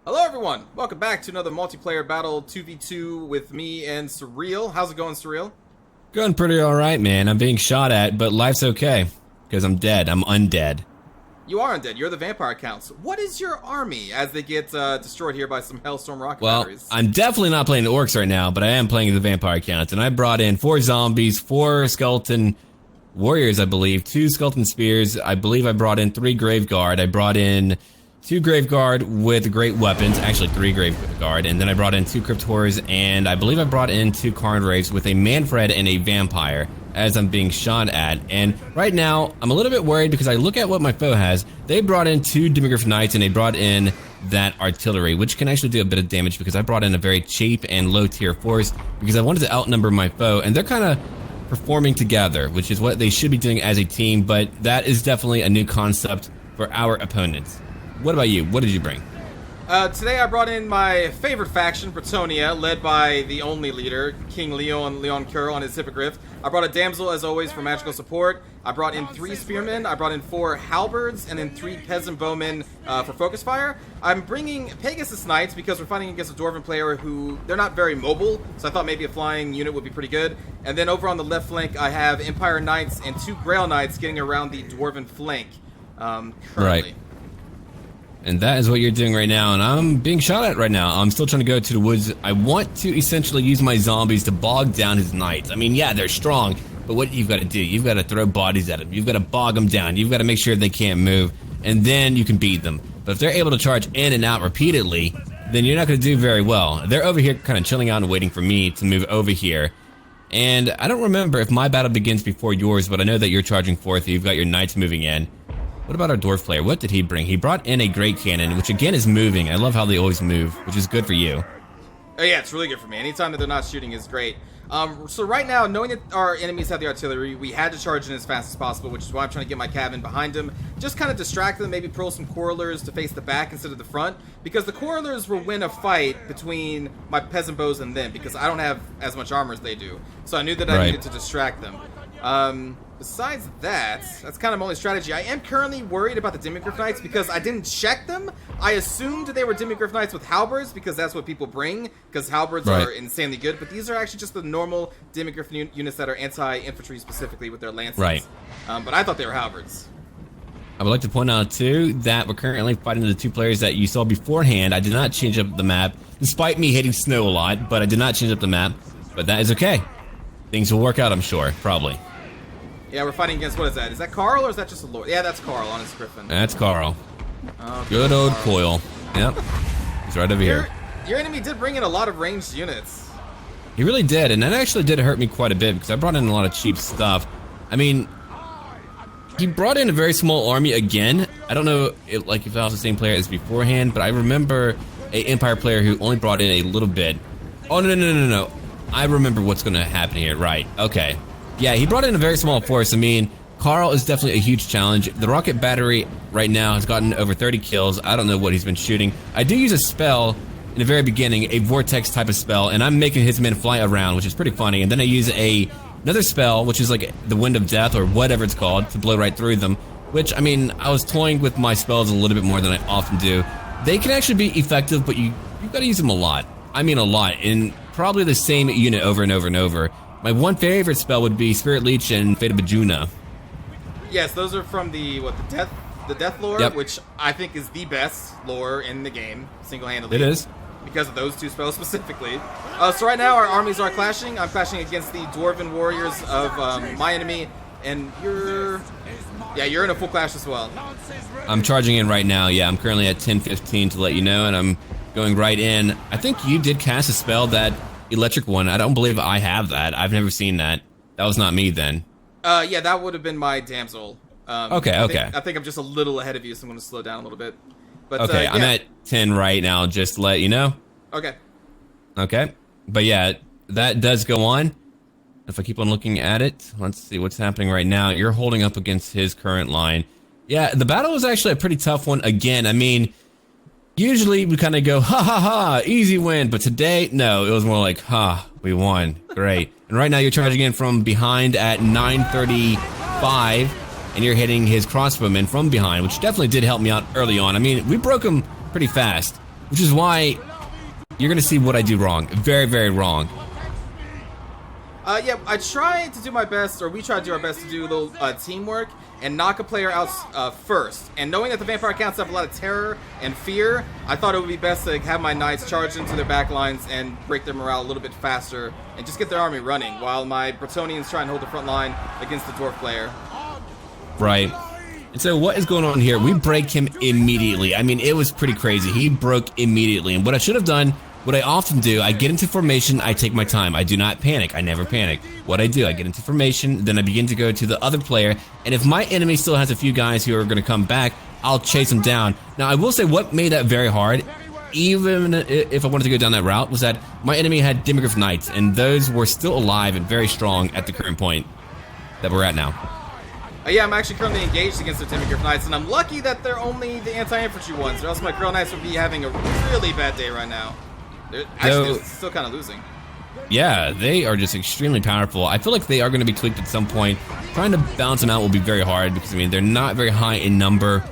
Hello everyone! Welcome back to another multiplayer battle 2v2 with me and Surreal. How's it going, Surreal? Going pretty alright, man. I'm being shot at, but life's okay. Because I'm dead. I'm undead. You are undead. You're the vampire counts. What is your army as they get destroyed here by some Hellstorm rocket batteries? I'm definitely not playing the orcs right now, but I am playing the vampire counts. And I brought in 4 zombies, 4 skeleton warriors, I believe, 2 skeleton spears. I believe I brought in 3 grave guard. I brought in 2 grave guard with great weapons, actually 3 grave guard, and then I brought in 2 crypt horrors, and I believe I brought in 2 Karn Wraiths with a Manfred and a vampire as I'm being shot at. And right now, I'm a little bit worried because I look at what my foe has. They brought in 2 Demigryph Knights and they brought in that artillery, which can actually do a bit of damage because I brought in a very cheap and low tier force because I wanted to outnumber my foe, and they're kind of performing together, which is what they should be doing as a team, but that is definitely a new concept for our opponents. What about you? What did you bring? Today I brought in my favorite faction, Bretonnia, led by the only leader, King Leon Curl on his Hippogriff. I brought a Damsel, as always, for magical support. I brought in 3 Spearmen. I brought in 4 Halberds, and then 3 Peasant Bowmen for Focus Fire. I'm bringing Pegasus Knights because we're fighting against a Dwarven player who, they're not very mobile, so I thought maybe a flying unit would be pretty good. And then over on the left flank, I have Empire Knights and 2 Grail Knights getting around the Dwarven flank currently. Right. And that is what you're doing right now, and I'm being shot at right now. I'm still trying to go to the woods. I want to essentially use my zombies to bog down his knights. I mean, yeah, they're strong, but what you've got to do, you've got to throw bodies at them. You've got to bog them down. You've got to make sure they can't move, and then you can beat them. But if they're able to charge in and out repeatedly, then you're not going to do very well. They're over here kind of chilling out and waiting for me to move over here. And I don't remember if my battle begins before yours, but I know that you're charging forth. You've got your knights moving in. What about our dwarf player? What did he bring? He brought in a great cannon, which again is moving. I love how they always move, which is good for you. Oh yeah, it's really good for me. Anytime that they're not shooting is great. So right now, knowing that our enemies have the artillery, we had to charge in as fast as possible, which is why I'm trying to get my cabin behind them. Just kind of distract them, maybe pull some Quarrelers to face the back instead of the front, because the Quarrelers will win a fight between my Peasant Bows and them, because I don't have as much armor as they do. So I knew that I needed to distract them. Besides that, that's kind of my only strategy. I am currently worried about the Demigryph Knights because I didn't check them. I assumed they were Demigryph Knights with halberds because that's what people bring, because halberds are insanely good, but these are actually just the normal Demigryph units that are anti-infantry specifically with their lances. Right. But I thought they were halberds. I would like to point out, too, that we're currently fighting the 2 players that you saw beforehand. I did not change up the map, despite me hating snow a lot, but I did not change up the map. But that is okay. Things will work out, I'm sure. Probably. Yeah, we're fighting against, what is that? Is that Carl or is that just a lord? Yeah, that's Carl on his griffin. That's Carl. Okay, good old Carl. Coil. Yep. He's right over here. Your enemy did bring in a lot of ranged units. He really did, and that actually did hurt me quite a bit because I brought in a lot of cheap stuff. I mean, he brought in a very small army again. I don't know if that was the same player as beforehand, but I remember a Empire player who only brought in a little bit. Oh, no. I remember what's going to happen here. Right. Okay. Yeah, he brought in a very small force. I mean, Carl is definitely a huge challenge. The rocket battery right now has gotten over 30 kills. I don't know what he's been shooting. I do use a spell in the very beginning, a vortex type of spell, and I'm making his men fly around, which is pretty funny. And then I use another spell, which is like the Wind of Death or whatever it's called, to blow right through them. Which, I mean, I was toying with my spells a little bit more than I often do. They can actually be effective, but you've got to use them a lot. I mean a lot, in probably the same unit over and over and over. My one favorite spell would be Spirit Leech and Fate of Bajuna. Yes, those are from the Death lore, yep. Which I think is the best lore in the game, single-handedly. It is. Because of those 2 spells specifically. So right now our armies are clashing. I'm clashing against the Dwarven warriors of my enemy, and you're in a full clash as well. I'm charging in right now. Yeah, I'm currently at 10:15 to let you know, and I'm going right in. I think you did cast a spell, that electric one. I don't believe I have that. I've never seen that. That was not me then. Yeah, that would have been my Damsel. Okay. I think I'm just a little ahead of you, so I'm going to slow down a little bit. But, okay, yeah. I'm at 10 right now, just to let you know. Okay. Okay. But yeah, that does go on. If I keep on looking at it, let's see what's happening right now. You're holding up against his current line. Yeah, the battle was actually a pretty tough one again. I mean, usually we kind of go, ha ha ha, easy win. But today, no, it was more like, ha, we won. Great. And right now you're charging in from behind at 9:35. And you're hitting his crossbowmen from behind, which definitely did help me out early on. I mean, we broke him pretty fast. which is why you're gonna see what I do wrong. Very, very wrong. Yeah, I try to do my best, or we try to do our best to do a little teamwork and knock a player out first. And knowing that the vampire accounts have a lot of terror and fear, I thought it would be best to have my knights charge into their back lines and break their morale a little bit faster and just get their army running, while my Bretonnians try and hold the front line against the dwarf player. Right. And so what is going on here? We break him immediately. I mean, it was pretty crazy. He broke immediately. And what I should have done, what I often do, I get into formation, I take my time. I do not panic. I never panic. What I do, I get into formation, then I begin to go to the other player, and if my enemy still has a few guys who are going to come back, I'll chase them down. Now, I will say what made that very hard, even if I wanted to go down that route, was that my enemy had Demigryph Knights, and those were still alive and very strong at the current point that we're at now. Yeah, I'm actually currently engaged against the Demigryph Knights, and I'm lucky that they're only the anti-infantry ones, or else my Crow Knights would be having a really bad day right now. They're still kind of losing. Yeah, they are just extremely powerful. I feel like they are going to be tweaked at some point. Trying to balance them out will be very hard because, I mean, they're not very high in number.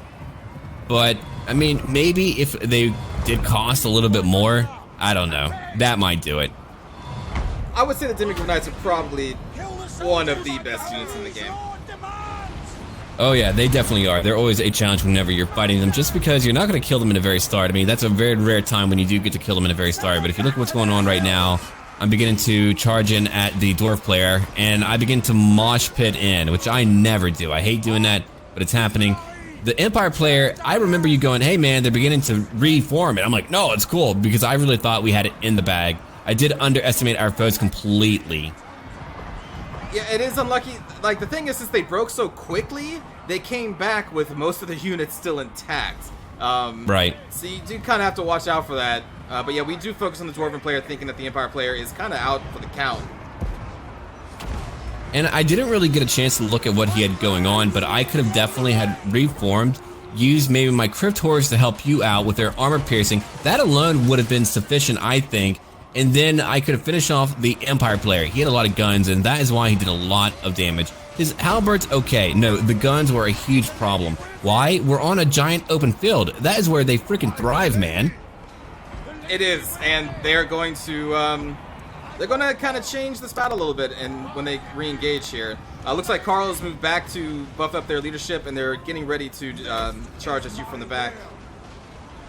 But, I mean, maybe if they did cost a little bit more, I don't know. That might do it. I would say the Demigryph Knights are probably one of the best units in the game. Oh yeah, they definitely are. They're always a challenge whenever you're fighting them, just because you're not going to kill them in the very start. I mean, that's a very rare time when you do get to kill them in the very start. But if you look at what's going on right now, I'm beginning to charge in at the dwarf player, and I begin to mosh pit in, which I never do. I hate doing that, but it's happening. The Empire player, I remember you going, hey man, they're beginning to reform it. I'm like, no, it's cool, because I really thought we had it in the bag. I did underestimate our foes completely. Yeah, it is unlucky. Like, the thing is, since they broke so quickly, they came back with most of the units still intact. Right. So you do kind of have to watch out for that. But yeah, we do focus on the Dwarven player, thinking that the Empire player is kind of out for the count. And I didn't really get a chance to look at what he had going on, but I could have definitely had reformed, used maybe my Crypt Horrors to help you out with their armor piercing. That alone would have been sufficient, I think. And then I could have finished off the Empire player. He had a lot of guns, and that is why he did a lot of damage. His halberds, okay. No, the guns were a huge problem. Why? We're on a giant open field. That is where they freaking thrive, man. It is, and they're going to kind of change this battle a little bit, and when they re-engage here. Looks like Carlos moved back to buff up their leadership, and they're getting ready to charge at you from the back.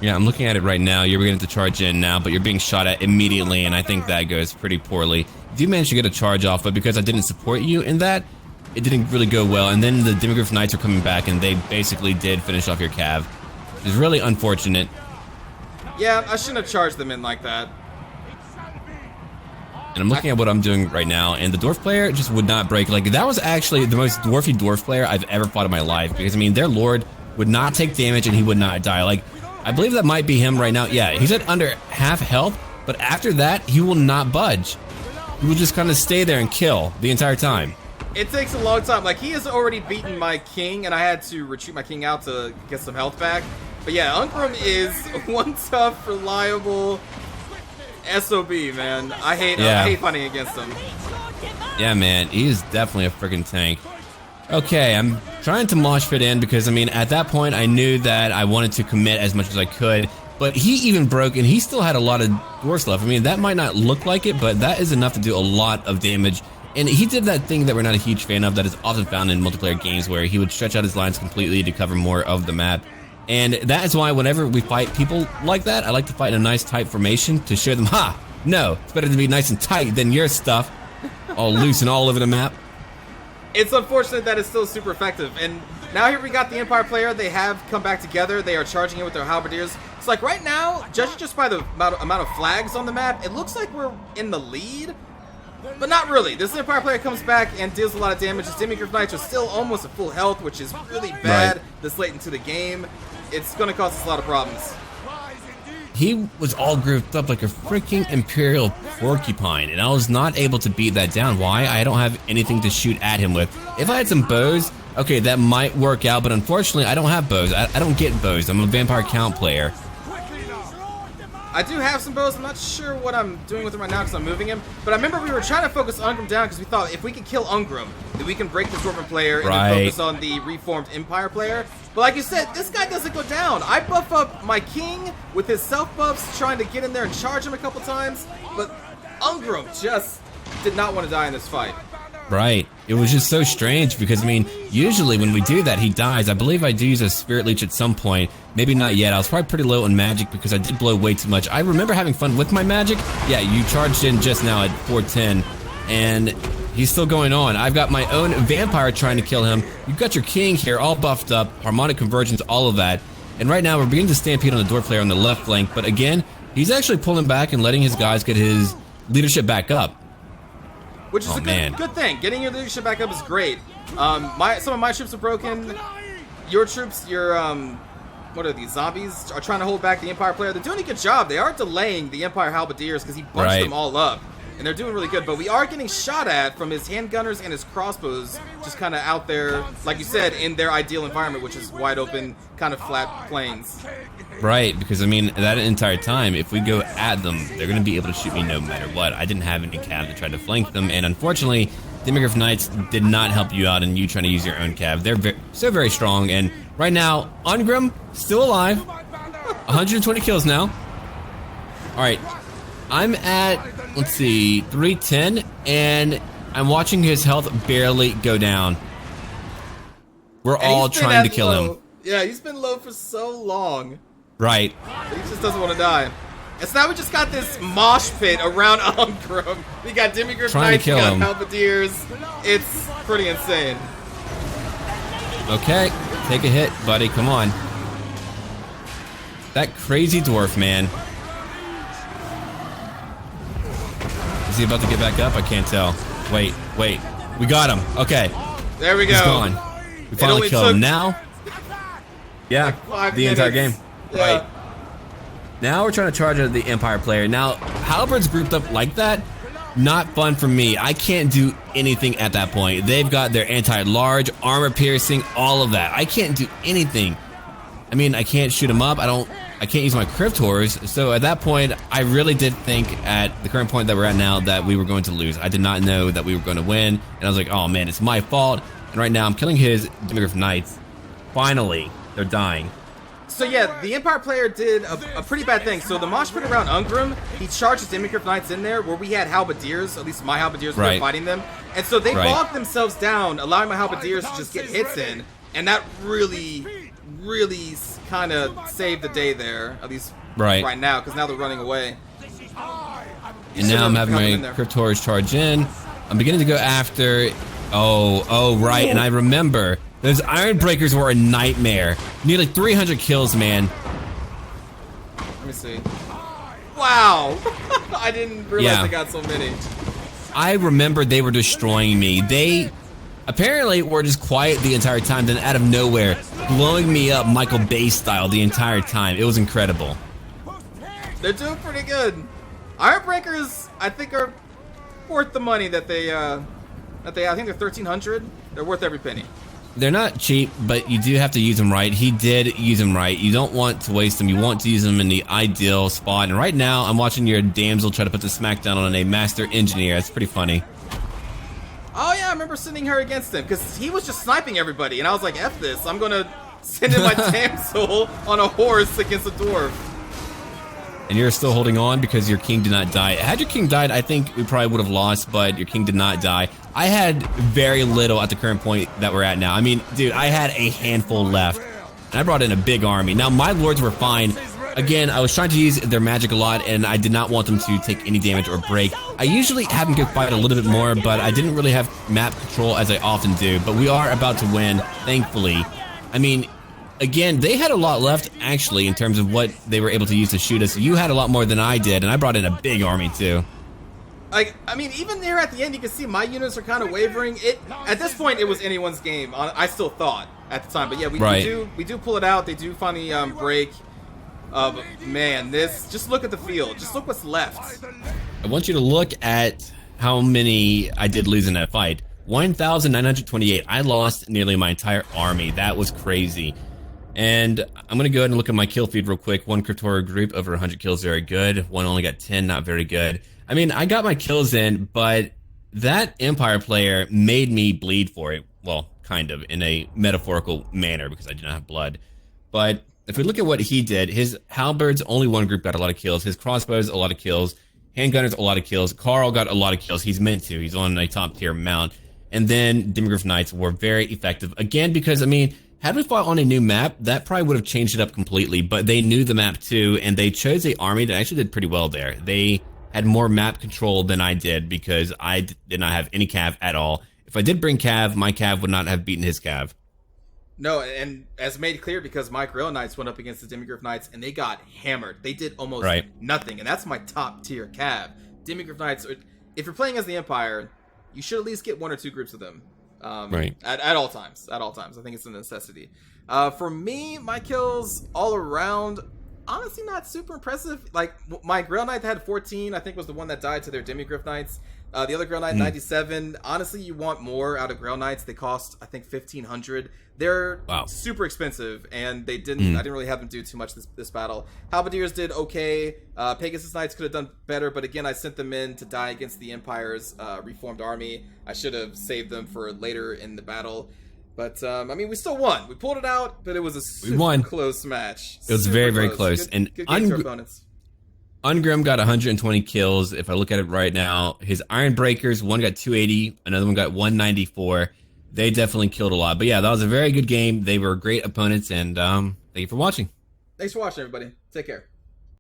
Yeah, I'm looking at it right now. You're beginning to charge in now, but you're being shot at immediately, and I think that goes pretty poorly. You do manage to get a charge off, but because I didn't support you in that, it didn't really go well. And then the Demigryph Knights are coming back, and they basically did finish off your cav. It's really unfortunate. Yeah, I shouldn't have charged them in like that. And I'm looking at what I'm doing right now, and the dwarf player just would not break. Like, that was actually the most dwarfy dwarf player I've ever fought in my life, because, I mean, their lord would not take damage, and he would not die. Like, I believe that might be him right now. Yeah, he's at under half health, but after that, he will not budge. He will just kind of stay there and kill the entire time. It takes a long time. Like, he has already beaten my king, and I had to retreat my king out to get some health back. But yeah, Unkrum is one tough, reliable SOB, man. I hate fighting against him. Yeah, man, he is definitely a freaking tank. Okay, I'm trying to mosh pit in because, I mean, at that point, I knew that I wanted to commit as much as I could. But he even broke, and he still had a lot of dwarfs left. I mean, that might not look like it, but that is enough to do a lot of damage. And he did that thing that we're not a huge fan of that is often found in multiplayer games where he would stretch out his lines completely to cover more of the map. And that is why whenever we fight people like that, I like to fight in a nice tight formation to show them, ha, no, it's better to be nice and tight than your stuff all loose and all over the map. It's unfortunate that it's still super effective. And now here we got the Empire player. They have come back together. They are charging in with their halberdiers. It's like right now, judging just by the amount of flags on the map, it looks like we're in the lead. But not really. This Empire player comes back and deals a lot of damage. His Demigryph Knights are still almost at full health, which is really bad this late into the game. It's going to cause us a lot of problems. He was all grouped up like a freaking Imperial porcupine, and I was not able to beat that down. Why? I don't have anything to shoot at him with. If I had some bows, okay, that might work out, but unfortunately, I don't have bows. I don't get bows. I'm a vampire count player. I do have some bows. I'm not sure what I'm doing with him right now because I'm moving him. But I remember we were trying to focus Ungrim down because we thought if we can kill Ungrim, then we can break the Dwarven player and then focus on the reformed Empire player. But like you said, this guy doesn't go down. I buff up my king with his self buffs, trying to get in there and charge him a couple times. But Ungrim just did not want to die in this fight. Right. It was just so strange because, I mean, usually when we do that, he dies. I believe I do use a Spirit Leech at some point. Maybe not yet. I was probably pretty low on magic because I did blow way too much. I remember having fun with my magic. Yeah, you charged in just now at 410, and he's still going on. I've got my own vampire trying to kill him. You've got your king here all buffed up, harmonic convergence, all of that. And right now we're beginning to stampede on the dwarf player on the left flank, but again, he's actually pulling back and letting his guys get his leadership back up. Which is a good thing. Getting your leadership back up is great. Some of my troops are broken. Your troops, what are these, zombies, are trying to hold back the Empire player. They're doing a good job. They are delaying the Empire halberdiers because he bunched them all up. And they're doing really good. But we are getting shot at from his handgunners and his crossbows, just kind of out there, like you said, in their ideal environment, which is wide open, kind of flat plains. Right, because I mean, that entire time, if we go at them, they're going to be able to shoot me no matter what. I didn't have any cav to try to flank them, and unfortunately, Demigryph Knights did not help you out in you trying to use your own cav. They're so very strong, and right now, Ungrim, still alive, 120 kills now. Alright, I'm at, let's see, 310, and I'm watching his health barely go down. We're all trying to kill him. Yeah, he's been low for so long. Right. He just doesn't want to die. And so now we just got this mosh pit around Ungrim. We got Demigryph Knights, we got halberdiers. It's pretty insane. Okay, take a hit, buddy. Come on. That crazy dwarf, man. Is he about to get back up? I can't tell. Wait. We got him. Okay. There we go. He's gone. We finally killed him. Now? Yeah, like the entire game. Yeah. Right. Now we're trying to charge at the Empire player. Now, halberds grouped up like that, not fun for me. I can't do anything at that point. They've got their anti-large, armor piercing, all of that. I can't do anything. I mean, I can't shoot them up. I can't use my Cryptors. So at that point, I really did think at the current point that we're at now that we were going to lose. I did not know that we were going to win. And I was like, oh man, it's my fault. And right now I'm killing his Demigryph Knights. Finally, they're dying. So yeah, the Empire player did a pretty bad thing. So the mosh pit around Ungrim, he charged his Demigryph Knights in there where we had halberdiers, at least my halberdiers were fighting them. And so they bogged themselves down, allowing my halberdiers to just get hits in. And that really kind of saved the day there, at least right now, because now they're running away. And now I'm having my Cryptors charge in. I'm beginning to go after... Oh, right, and I remember... Those Iron Breakers were a nightmare. Nearly 300 kills, man. Let me see. Wow! I didn't realize I got so many. I remember they were destroying me. They apparently were just quiet the entire time, then out of nowhere, blowing me up Michael Bay style the entire time. It was incredible. They're doing pretty good. Iron Breakers, I think, are worth the money that they I think they're 1,300. They're worth every penny. They're not cheap, but you do have to use them right. He did use them right. You don't want to waste them. You want to use them in the ideal spot. And right now, I'm watching your damsel try to put the smackdown on a master engineer. It's pretty funny. Oh yeah, I remember sending her against him because he was just sniping everybody, and I was like, "F this! I'm gonna send in my damsel on a horse against a dwarf." And you're still holding on because your king did not die. Had your king died, I think we probably would have lost, but your king did not die. I had very little at the current point that we're at now. I mean, dude, I had a handful left, and I brought in a big army. Now, my lords were fine. Again, I was trying to use their magic a lot, and I did not want them to take any damage or break. I usually have them go fight a little bit more, but I didn't really have map control as I often do. But we are about to win, thankfully. I mean... Again, they had a lot left, actually, in terms of what they were able to use to shoot us. You had a lot more than I did, and I brought in a big army, too. Like, I mean, even there at the end, you can see my units are kind of wavering. At this point, it was anyone's game, I still thought, at the time. But yeah, we do pull it out. They do finally break. But man, just look at the field. Just look what's left. I want you to look at how many I did lose in that fight. 1,928. I lost nearly my entire army. That was crazy. And I'm going to go ahead and look at my kill feed real quick. One Cryptora group, over 100 kills, very good. One only got 10, not very good. I mean, I got my kills in, but that Empire player made me bleed for it. Well, kind of, in a metaphorical manner, because I did not have blood. But if we look at what he did, his halberds, only one group got a lot of kills. His crossbows, a lot of kills. Handgunners, a lot of kills. Carl got a lot of kills. He's meant to. He's on a top tier mount. And then Demigryph Knights were very effective. Again, because, I mean, had we fought on a new map, that probably would have changed it up completely. But they knew the map too, and they chose an army that actually did pretty well there. They had more map control than I did, because I did not have any cav at all. If I did bring cav, my cav would not have beaten his cav. No, and as made clear, because my Grail Knights went up against the Demigryph Knights, and they got hammered. They did almost nothing, and that's my top tier cav. Demigryph Knights, if you're playing as the Empire, you should at least get 1 or 2 groups of them. At all times. At all times. I think it's a necessity. For me, my kills all around, honestly not super impressive. Like, my Grail Knight had 14, I think was the one that died to their Demigryph Knights. The other Grail Knight, 97. Honestly, you want more out of Grail Knights. They cost, I think, 1,500. They're super expensive, and they didn't. I didn't really have them do too much this battle. Halberdiers did okay. Pegasus Knights could have done better, but again, I sent them in to die against the Empire's reformed army. I should have saved them for later in the battle. But, I mean, we still won. We pulled it out, but it was a super close match. It was very, very close. Good game to our opponents. Ungrim got 120 kills. If I look at it right now, his Iron Breakers, one got 280, another one got 194. They definitely killed a lot. But yeah, that was a very good game. They were great opponents, and thank you for watching. Thanks for watching, everybody. Take care.